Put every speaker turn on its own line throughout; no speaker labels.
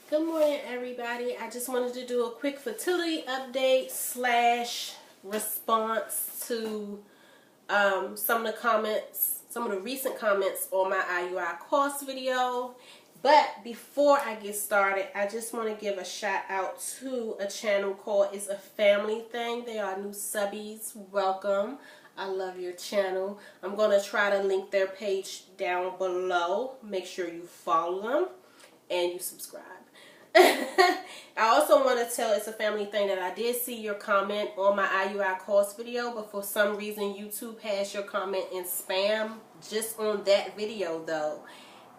Good morning, everybody. I just wanted to do a quick fertility update slash response to some of the comments, some of the recent comments on my IUI course video. But before I get started, I just want to give a shout out to a channel called It's a Family Thing. They are new subbies. Welcome. I love your channel. I'm going to try to link their page down below. Make sure you follow them and you subscribe. I also want to tell It's a Family Thing that I did see your comment on my IUI course video, but for some reason YouTube has your comment in spam just on that video though,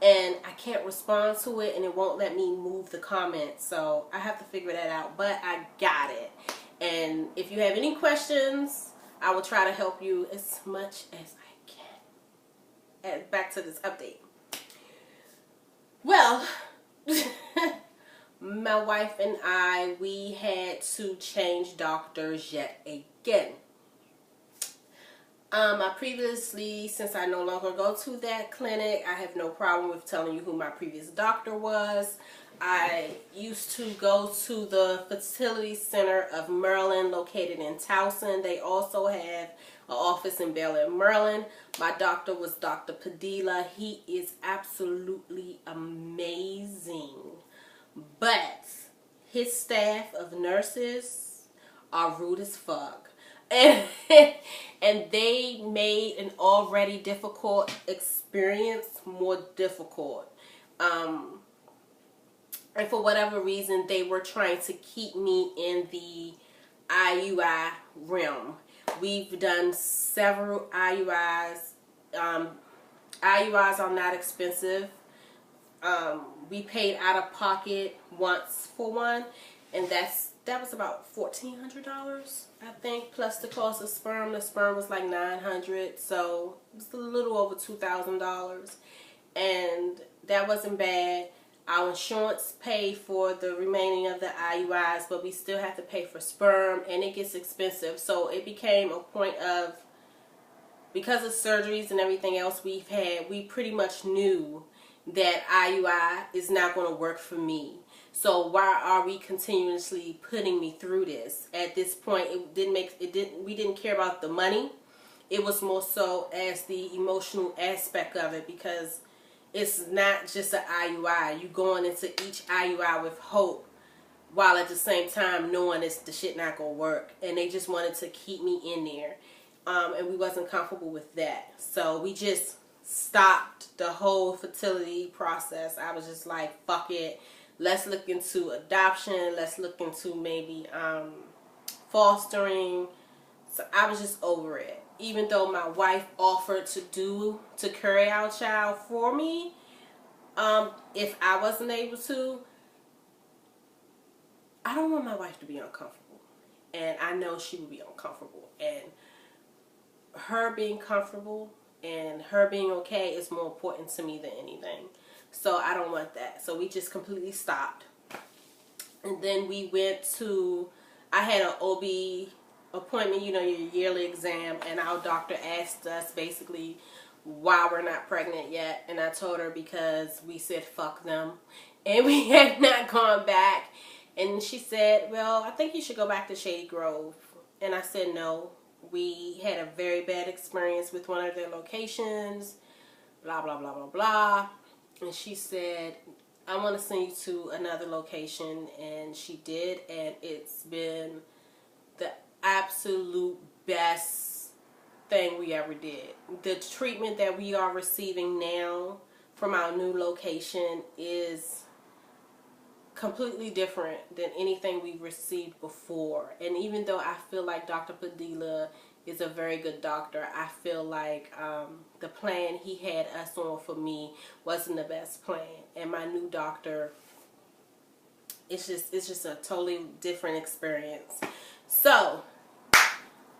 and I can't respond to it and it won't let me move the comment, so I have to figure that out, but I got it. And if you have any questions, I will try to help you as much as I can. And back to this update. Well, my wife and we had to change doctors yet again. I previously, since I no longer go to that clinic, I have no problem with telling you who my previous doctor was. I used to go to the Fertility Center of Maryland, located in Towson. They also have an office in Bel Air, Maryland. My doctor was Dr. Padilla. He is absolutely amazing. But his staff of nurses are rude as fuck. And they made an already difficult experience more difficult. And for whatever reason, they were trying to keep me in the IUI realm. We've done several IUIs. IUIs are not expensive. We paid out of pocket once for one, and that was about $1,400, I think, plus the cost of sperm. The sperm was like $900, so it was a little over $2,000, and that wasn't bad. Our insurance paid for the remaining of the IUIs, but we still have to pay for sperm, and it gets expensive. So it became a point of, because of surgeries and everything else we've had, we pretty much knew that IUI is not going to work for me. So why are we continuously putting me through this? At this point, we didn't care about the money. It was more so as the emotional aspect of it, because it's not just an IUI. You going into each IUI with hope, while at the same time knowing the shit not going to work. And they just wanted to keep me in there. And we wasn't comfortable with that. So we just stopped the whole fertility process. I was just like, fuck it. Let's look into adoption. Let's look into maybe fostering. So I was just over it. Even though my wife offered to carry our child for me, if I wasn't able to, I don't want my wife to be uncomfortable. And I know she would be uncomfortable. And her being comfortable and her being okay is more important to me than anything. So I don't want that. So we just completely stopped. And then we went to, I had an OB appointment, you know, your yearly exam, and our doctor asked us basically why we're not pregnant yet. And I told her because we said fuck them and we had not gone back. And she said, well, I think you should go back to Shady Grove. And I said no. We had a very bad experience with one of their locations, blah, blah, blah, blah, blah. And she said, I want to send you to another location. And she did. And it's been the absolute best thing we ever did. The treatment that we are receiving now from our new location is completely different than anything we've received before. And even though I feel like Dr. Padilla is a very good doctor, I feel like the plan he had us on for me wasn't the best plan. And my new doctor, it's just a totally different experience. So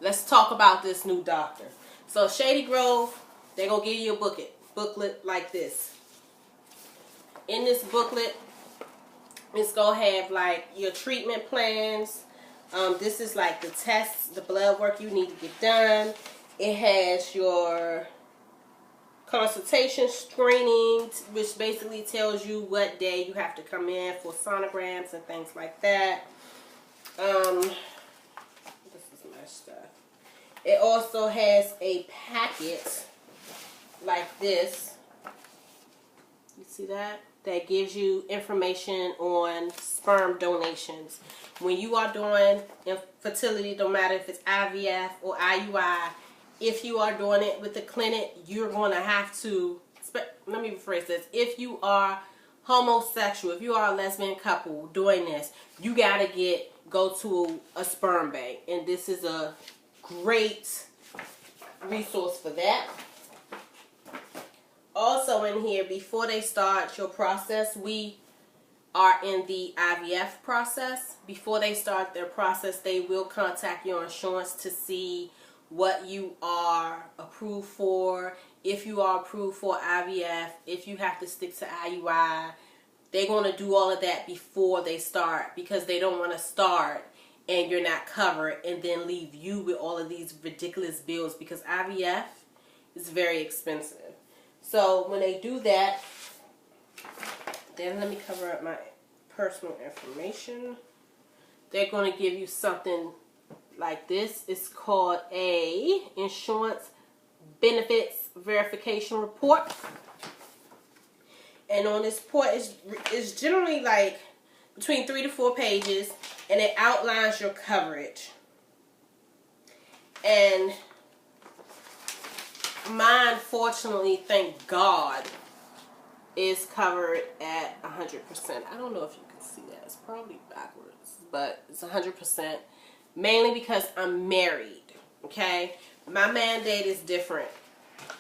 let's talk about this new doctor. So Shady Grove, they're gonna give you a booklet like this. In this booklet, it's going to have like your treatment plans. This is like the tests, the blood work you need to get done. It has your consultation screening, which basically tells you what day you have to come in for sonograms and things like that. This is my stuff. It also has a packet like this. You see that? That gives you information on sperm donations. When you are doing infertility, no matter if it's IVF or IUI, if you are doing it with the clinic, you're going to have to, let me rephrase this, if you are homosexual, if you are a lesbian couple doing this, you got to go to a sperm bank. And this is a great resource for that. Also in here, before they start your process, we are in the IVF process. Before they start their process, they will contact your insurance to see what you are approved for. If you are approved for IVF, if you have to stick to IUI, they're going to do all of that before they start, because they don't want to start and you're not covered and then leave you with all of these ridiculous bills, because IVF is very expensive. So when they do that, then let me cover up my personal information. They're going to give you something like this. It's called a insurance benefits verification report. And on this report, it's generally like between 3 to 4 pages, and it outlines your coverage. And mine, fortunately, thank God, is covered at 100%. I don't know if you can see that. It's probably backwards, but it's 100%. Mainly because I'm married, okay? My mandate is different.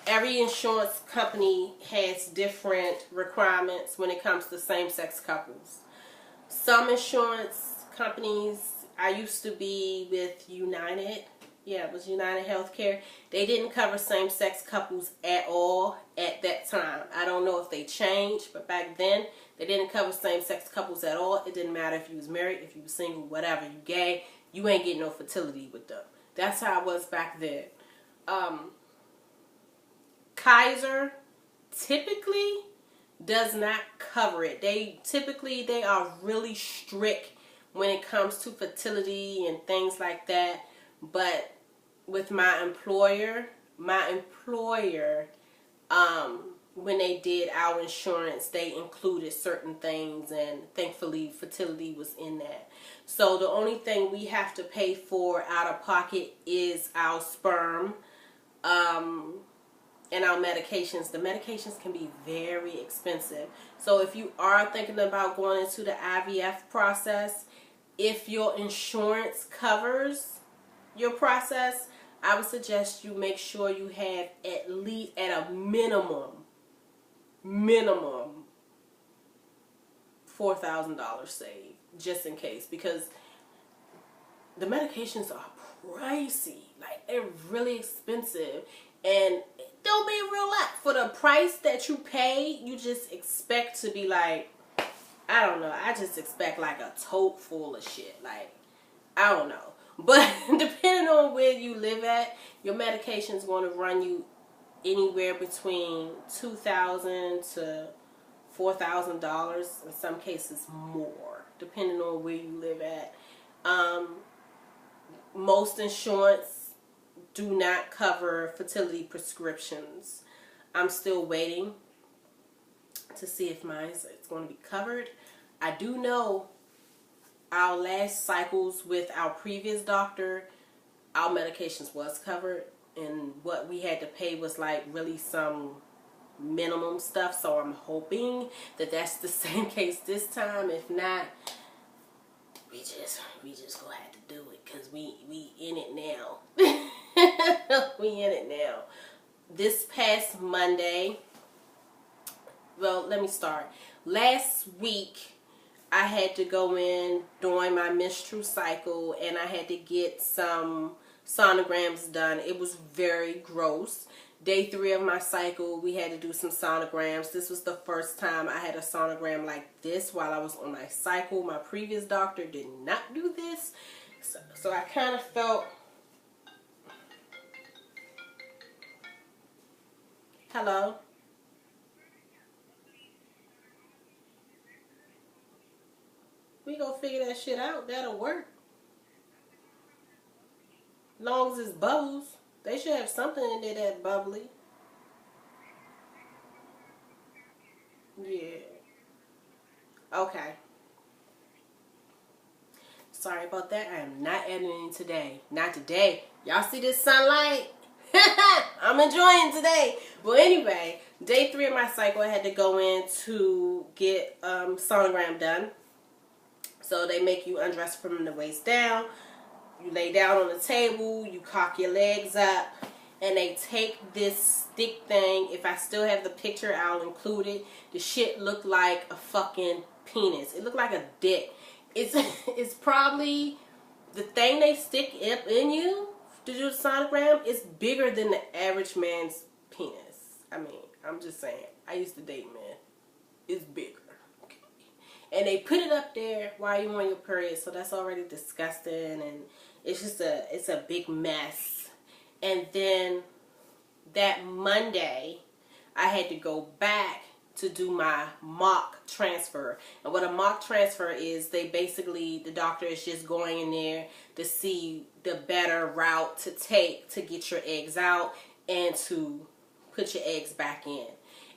Every insurance company has different requirements when it comes to same-sex couples. Some insurance companies, I used to be with United. Yeah, it was United Healthcare. They didn't cover same-sex couples at all at that time. I don't know if they changed, but back then, they didn't cover same-sex couples at all. It didn't matter if you was married, if you was single, whatever, you gay, you ain't getting no fertility with them. That's how it was back then. Kaiser typically does not cover it. They are really strict when it comes to fertility and things like that. But with my employer, when they did our insurance, they included certain things, and thankfully fertility was in that. So the only thing we have to pay for out of pocket is our sperm and our medications. The medications can be very expensive. So if you are thinking about going into the IVF process, if your insurance covers your process, I would suggest you make sure you have at least, at a minimum $4,000 saved, just in case, because the medications are pricey. Like, they're really expensive, and don't be real lot for the price that you pay. You just expect to be like, I don't know, I just expect like a tote full of shit. Like, I don't know. But depending on where you live at, your medication is going to run you anywhere between $2,000 to $4,000, in some cases more, depending on where you live at. Most insurance do not cover fertility prescriptions. I'm still waiting to see if mine is going to be covered. I do know our last cycles with our previous doctor, our medications was covered, and what we had to pay was like really some minimum stuff. So I'm hoping that that's the same case this time. If not, we just gonna have to do it, because we in it now. We in it now. This past Monday, well, let me start. Last week, I had to go in during my menstrual cycle, and I had to get some sonograms done. It was very gross. Day 3 of my cycle, we had to do some sonograms. This was the first time I had a sonogram like this while I was on my cycle. My previous doctor did not do this. So I kind of felt... Hello? We gonna figure that shit out. That'll work. Long as it's bubbles. They should have something in there that bubbly. Yeah. Okay. Sorry about that. I am not editing today. Not today. Y'all see this sunlight? I'm enjoying today. But anyway, day 3 of my cycle, I had to go in to get sonogram done. So they make you undress from the waist down. You lay down on the table. You cock your legs up. And they take this stick thing. If I still have the picture, I'll include it. The shit looked like a fucking penis. It looked like a dick. It's probably the thing they stick up in you to do the sonogram is bigger than the average man's penis. I mean, I'm just saying. I used to date men. It's bigger. Okay. And they put it up there while you're on your period, so that's already disgusting, and it's a big mess. And then that Monday, I had to go back to do my mock transfer. And what a mock transfer is, they basically, the doctor is just going in there to see the better route to take to get your eggs out and to put your eggs back in.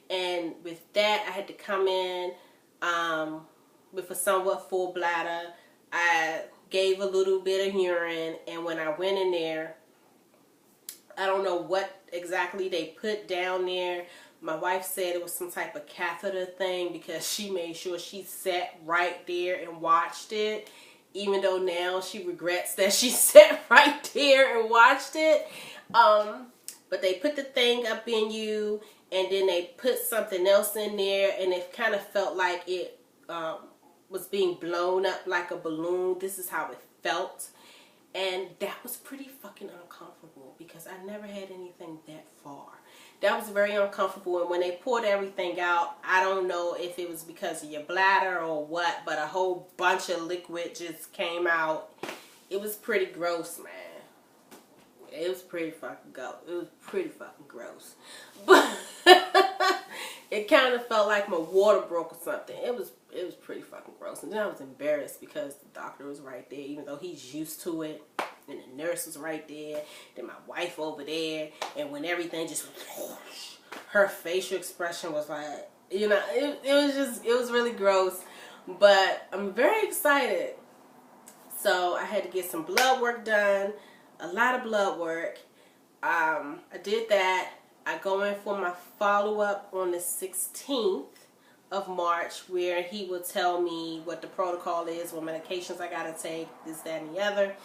And with that, I had to come in with a somewhat full bladder. I gave a little bit of urine, and when I went in there, I don't know what exactly they put down there. My wife said it was some type of catheter thing because she made sure she sat right there and watched it. Even though now she regrets that she sat right there and watched it. But they put the thing up in you, and then they put something else in there, and it kind of felt like it was being blown up like a balloon. This is how it felt. And that was pretty fucking uncomfortable because I never had anything that far. That was very uncomfortable. And when they poured everything out, I don't know if it was because of your bladder or what, but a whole bunch of liquid just came out. It was pretty gross, man. It was pretty fucking gross. But it kind of felt like my water broke or something. It was pretty fucking gross. And then I was embarrassed because the doctor was right there, even though he's used to it. And the nurse was right there. Then my wife over there. And when everything just whoosh, her facial expression was like, you know, it was really gross. But I'm very excited. So I had to get some blood work done. A lot of blood work. I did that. I go in for my follow-up on the 16th of March, where he will tell me what the protocol is, what medications I gotta take, this, that, and the other.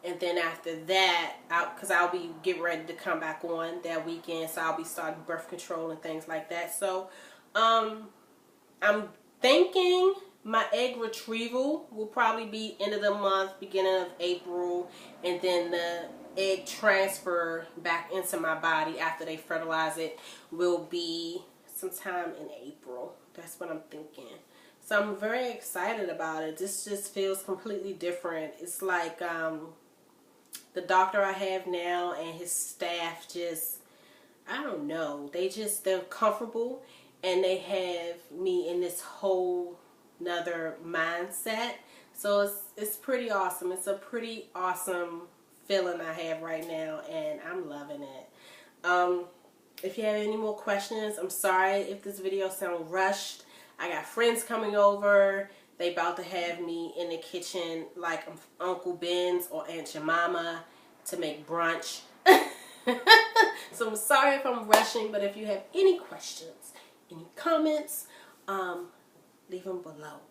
And then after that, because I'll be getting ready to come back on that weekend, so I'll be starting birth control and things like that. So I'm thinking my egg retrieval will probably be end of the month, beginning of April, and then the egg transfer back into my body after they fertilize it will be sometime in April. That's what I'm thinking. So I'm very excited about it. This just feels completely different. It's like the doctor I have now and his staff just, I don't know, they're comfortable, and they have me in this whole another mindset. So it's pretty awesome. It's a pretty awesome feeling I have right now, and I'm loving it. If you have any more questions, I'm sorry if this video sounds rushed. I got friends coming over. They about to have me in the kitchen like Uncle Ben's or Aunt Jemima to make brunch. So I'm sorry if I'm rushing, but if you have any questions, any comments, leave them below.